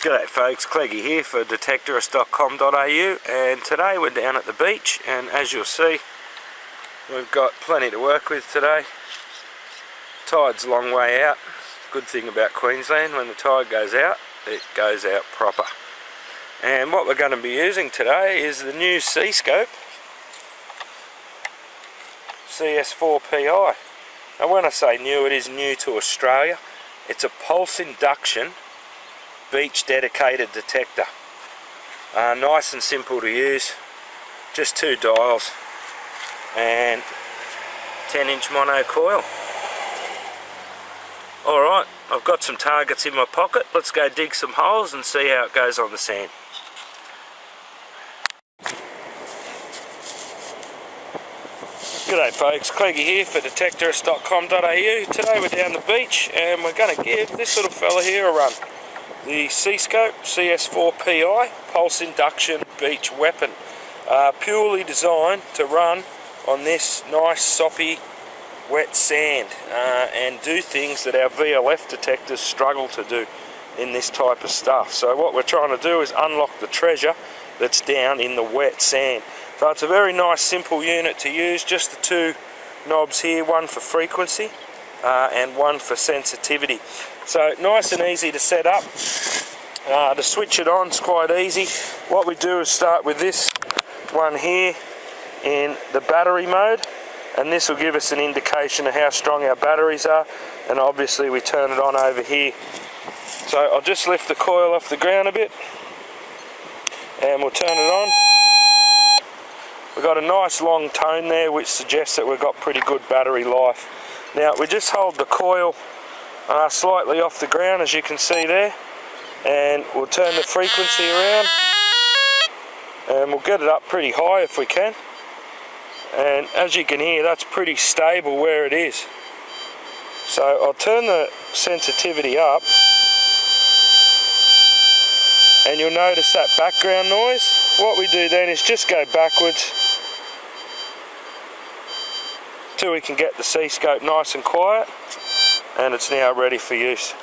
G'day folks, Cleggy here for detectorist.com.au, and today we're down at the beach, and as you'll see we've got plenty to work with today. Tide's a long way out. Good thing about Queensland, when the tide goes out, it goes out proper. And what we're going to be using today is the new C.scope CS4PI. Now when I say new, it is new to Australia. It's a pulse induction beach dedicated detector. Nice and simple to use, just 2 dials and 10-inch mono coil. Alright, I've got some targets in my pocket. Let's go dig some holes and see how it goes on the sand. G'day folks, Cleggy here for detectorist.com.au. Today we're down the beach and we're going to give this little fella here a run. The C.scope CS4PI pulse induction beach weapon, purely designed to run on this nice soppy wet sand and do things that our VLF detectors struggle to do in this type of stuff. So what we're trying to do is unlock the treasure that's down in the wet sand. So it's a very nice simple unit to use, just the 2 knobs here, one for frequency and one for sensitivity. So nice and easy to set up. To switch it on is quite easy. What we do is start with this one here in the battery mode, and this will give us an indication of how strong our batteries are, and obviously we turn it on over here. So I'll just lift the coil off the ground a bit and we'll turn it on. We've got a nice long tone there which suggests that we've got pretty good battery life. Now we just hold the coil slightly off the ground, as you can see there, and we'll turn the frequency around and we'll get it up pretty high if we can, and as you can hear that's pretty stable where it is. So I'll turn the sensitivity up and you'll notice that background noise. What we do then is just go backwards till we can get the C.scope nice and quiet, and it's now ready for use.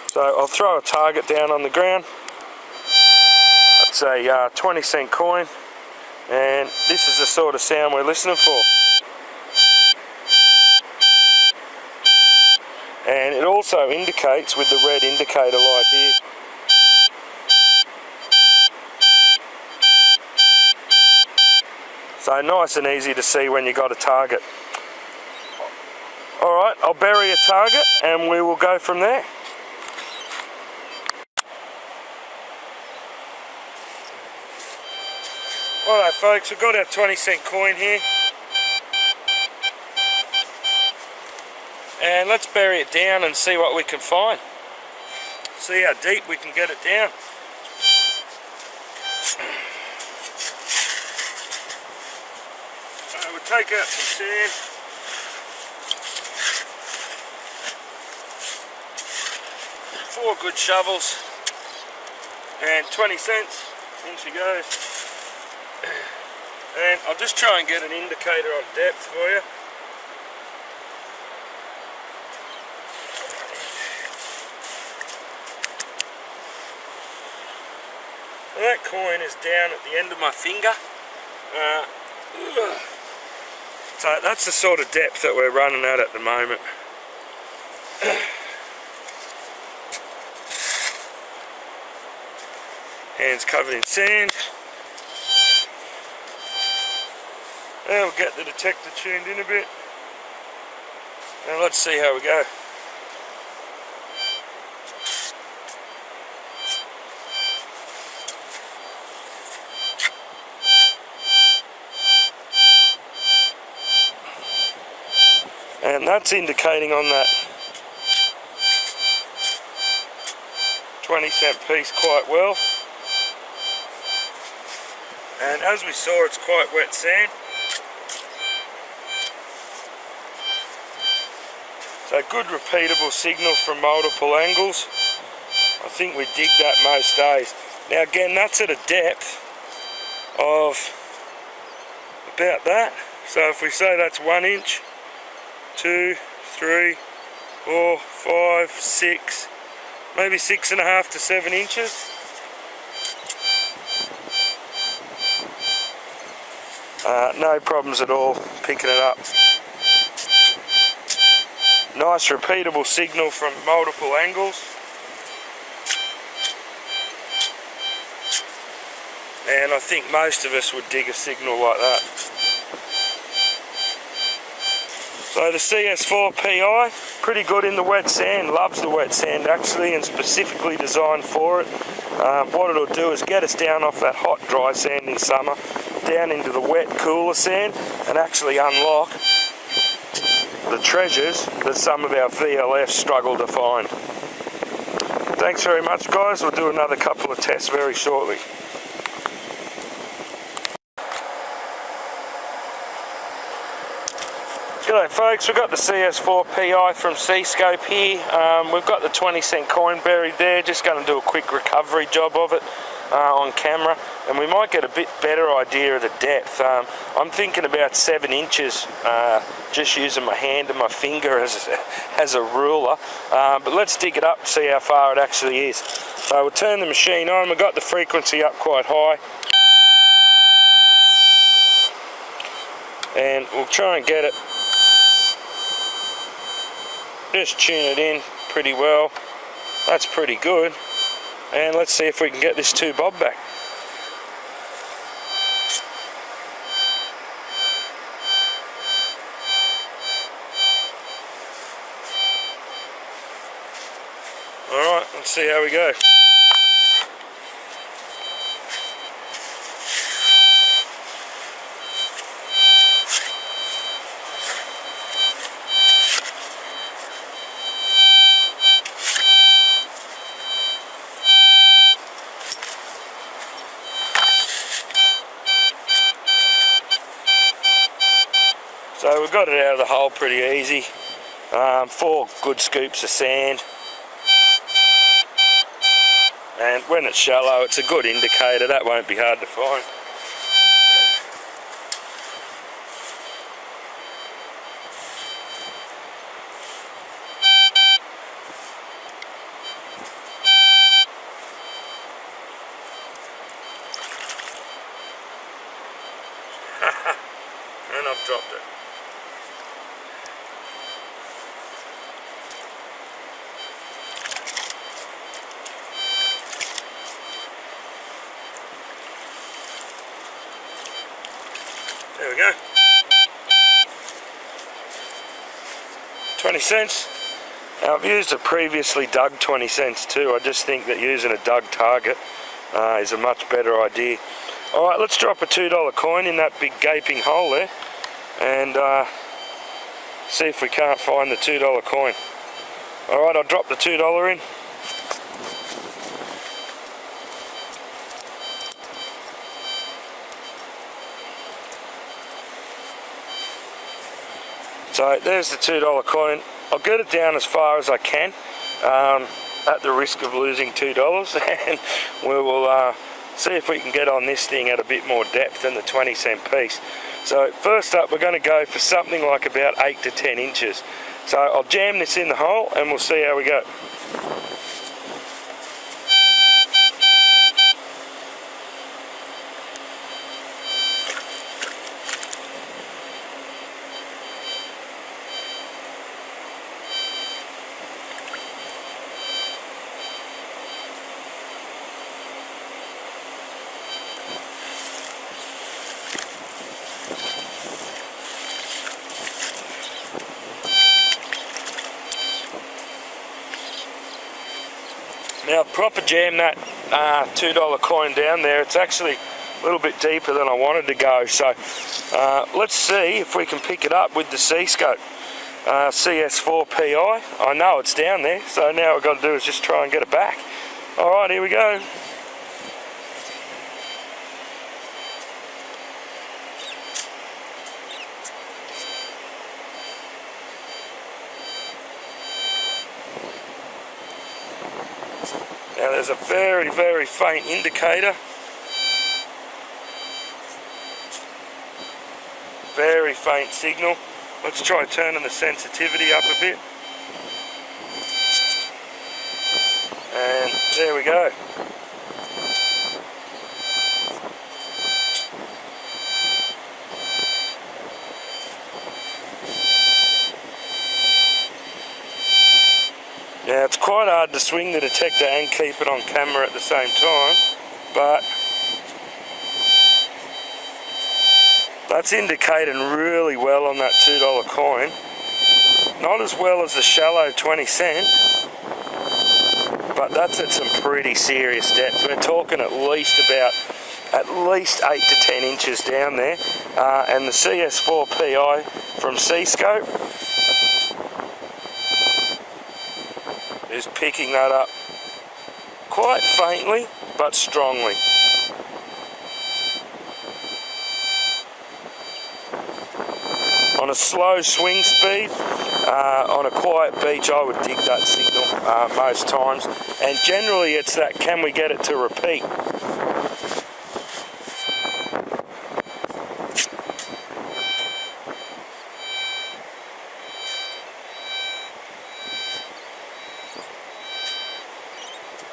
So I'll throw a target down on the ground. It's a 20-cent coin, and this is the sort of sound we're listening for. And it also indicates with the red indicator light here. So nice and easy to see when you got a target. Alright, I'll bury a target and we will go from there. Alright folks, we've got our 20-cent coin here. And let's bury it down and see what we can find. See how deep we can get it down. We'll take out some sand. Four good shovels and 20 cents, in she goes. And I'll just try and get an indicator on depth for you. And that coin is down at the end of my finger. So that's the sort of depth that we're running at the moment. Hands covered in sand. And we'll get the detector tuned in a bit. And let's see how we go. And that's indicating on that 20-cent piece quite well. And as we saw, it's quite wet sand. So good repeatable signal from multiple angles. I think we dig that most days. Now again, that's at a depth of about that. So if we say that's 1 inch, 2, 3, 4, 5, 6, maybe 6.5 to 7 inches. No problems at all picking it up. Nice repeatable signal from multiple angles. And I think most of us would dig a signal like that. So the CS4PI, pretty good in the wet sand, loves the wet sand actually, and specifically designed for it. What it'll do is get us down off that hot dry sand in summer, down into the wet cooler sand, and actually unlock the treasures that some of our VLFs struggle to find. Thanks very much guys, we'll do another couple of tests very shortly. G'day folks, we've got the CS4PI from C.scope here. We've got the 20-cent coin buried there, just going to do a quick recovery job of it on camera, and we might get a bit better idea of the depth. I'm thinking about 7 inches, just using my hand and my finger as a ruler, but let's dig it up and see how far it actually is. So we'll turn the machine on, we've got the frequency up quite high, and we'll try and get it. Just tune it in pretty well. That's pretty good. And let's see if we can get this 2 bob back. Alright, let's see how we go. So we've got it out of the hole pretty easy. 4 good scoops of sand. And when it's shallow, it's a good indicator. That won't be hard to find. And I've dropped it. There we go. 20 cents. Now I've used a previously dug 20 cents too. I just think that using a dug target is a much better idea. Alright, let's drop a $2 coin in that big gaping hole there and see if we can't find the $2 coin. Alright, I'll drop the $2 in. So there's the $2 coin. I'll get it down as far as I can at the risk of losing $2 and we will see if we can get on this thing at a bit more depth than the 20-cent piece. So first up we're going to go for something like about 8 to 10 inches. So I'll jam this in the hole and we'll see how we go. Now I've proper jammed that $2 coin down there. It's actually a little bit deeper than I wanted to go. So let's see if we can pick it up with the C.scope CS4PI. I know it's down there, so now what I've got to do is just try and get it back. Alright, here we go. Now there's a very, very faint indicator. Very faint signal. Let's try turning the sensitivity up a bit. There we go. Now it's quite hard to swing the detector and keep it on camera at the same time, but that's indicating really well on that $2 coin. Not as well as the shallow 20-cent, but that's at some pretty serious depth. We're talking at least 8 to 10 inches down there, and the CS4PI from Cscope is picking that up quite faintly but strongly. On a slow swing speed, on a quiet beach, I would dig that signal most times, and generally it's that can we get it to repeat.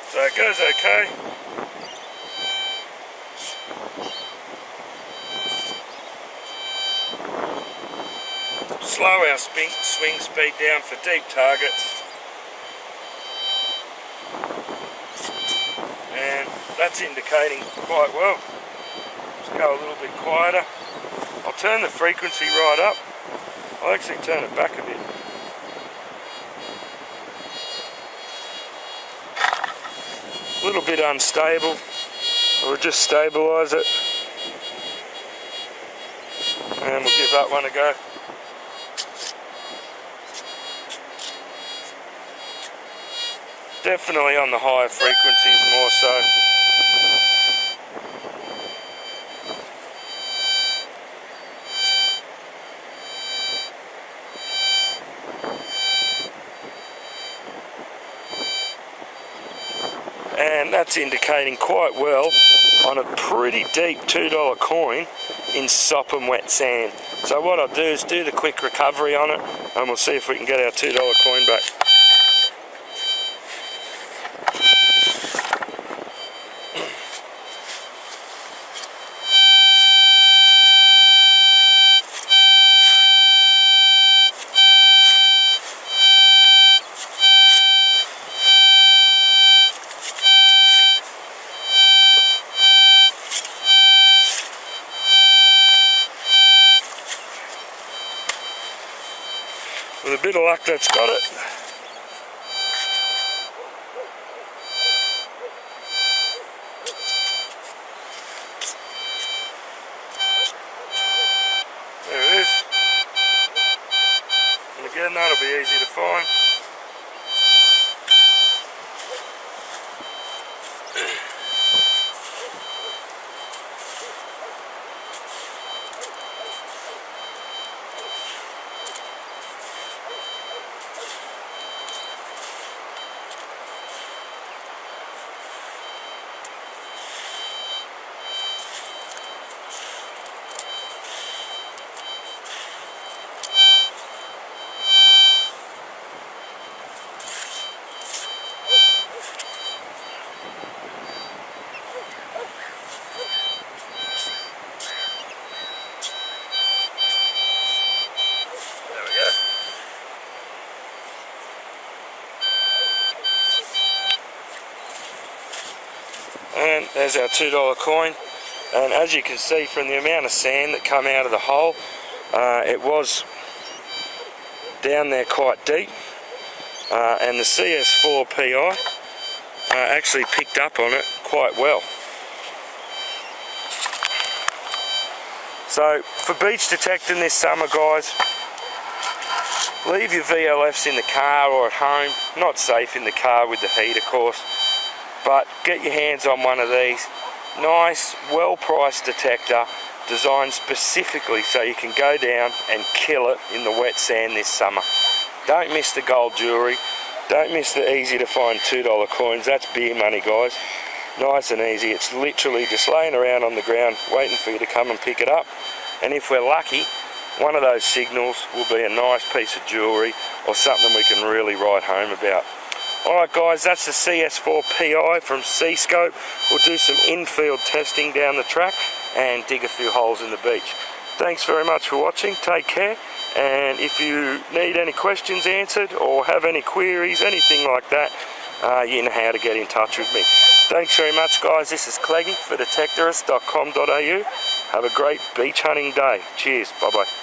So it goes okay. Slow our swing speed down for deep targets, and that's indicating quite well. Let's go a little bit quieter. I'll turn the frequency right up. I'll actually turn it back a bit. A little bit unstable. We'll just stabilise it, and we'll give that one a go. Definitely on the higher frequencies more so. And that's indicating quite well on a pretty deep $2 coin in sopping wet sand. So what I'll do is do the quick recovery on it, and we'll see if we can get our $2 coin back. With a bit of luck, that's got it. There it is. And again, that'll be easy to find. And there's our $2 coin, and as you can see from the amount of sand that come out of the hole, it was down there quite deep, and the CS4PI actually picked up on it quite well. So for beach detecting this summer, guys, leave your VLFs in the car or at home. Not safe in the car with the heat, of course, but get your hands on one of these. Nice, well-priced detector, designed specifically so you can go down and kill it in the wet sand this summer. Don't miss the gold jewellery. Don't miss the easy to find $2 coins. That's beer money, guys. Nice and easy. It's literally just laying around on the ground waiting for you to come and pick it up. And if we're lucky, one of those signals will be a nice piece of jewellery or something we can really write home about. Alright guys, that's the CS4PI from C.scope. We'll do some in-field testing down the track and dig a few holes in the beach. Thanks very much for watching, take care, and if you need any questions answered or have any queries, anything like that, you know how to get in touch with me. Thanks very much guys, this is Cleggy for detectorist.com.au. Have a great beach hunting day. Cheers, bye bye.